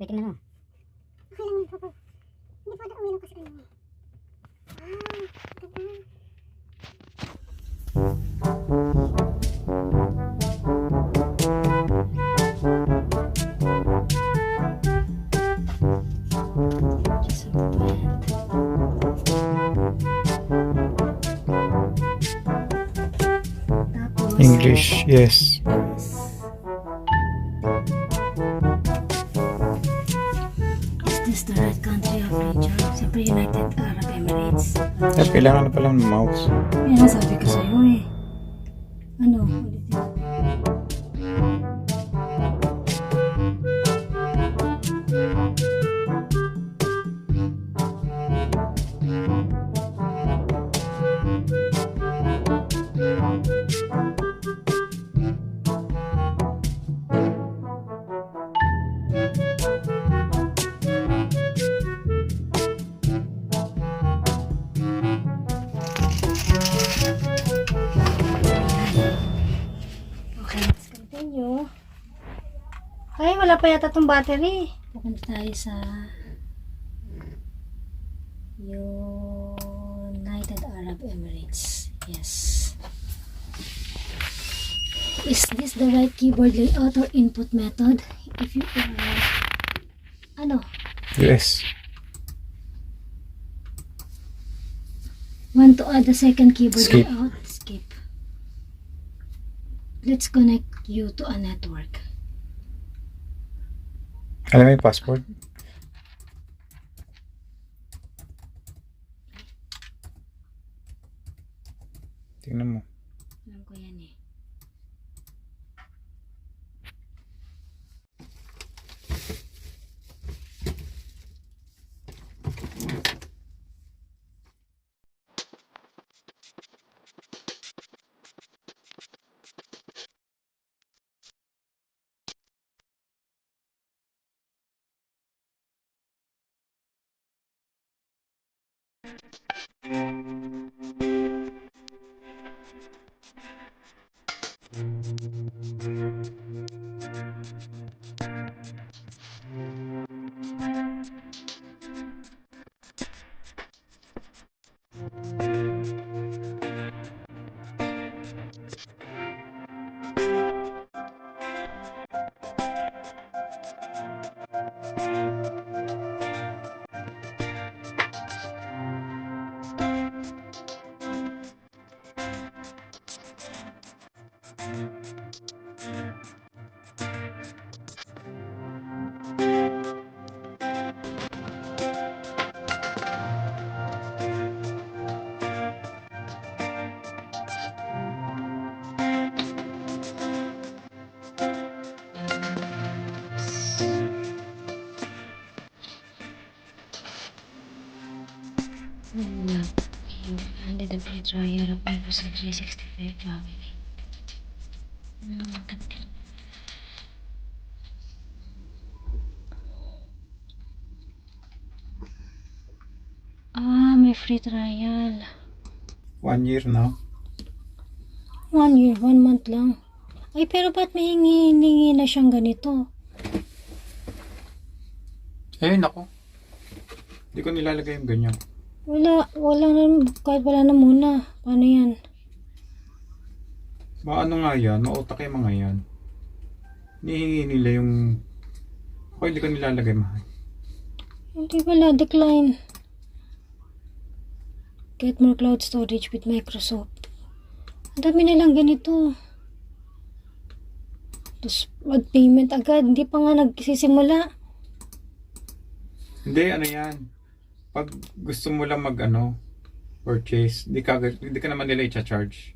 Pwede na no. Okay lang ito po. Hindi pa uminom ko sa kanya. Ganda. English, yes. Is this the right country of region? Siyempre United Arab Emirates. Kailangan na pala ng mouse. Yan ang sabi ko sa'yo eh. Ano? Ulitin. Okay, let's continue. Ay, wala pa yata tong battery. Pupunta tayo sa United Arab Emirates. Yes. Is this the right keyboard layout or input method? If you ano? Yes. Want to add a second keyboard Skip. layout? Skip. Let's connect you to a network. Alam mo yung password? Tingnan mo. Alam ko yan eh. Under the free trial of Microsoft 365 family. May free trial. 1 year now. 1 year, 1 month lang. Ay, pero ba't may hingi na siyang ganito? Ayun ako. Hindi ko nilalagay yung ganyan. Wala na, kahit wala na muna. Paano yan? Ano nga yan? Mautak yung mga yan. Nihingi nila yung... Ako hindi ko nilalagay, mahal. Hindi pala, decline. Get more cloud storage with Microsoft. Ang dami na lang ganito. Tapos, add payment agad. Hindi pa nga nagsisimula. Hindi, ano yan. Pag gusto mo lang purchase, di ka naman nila i-charge.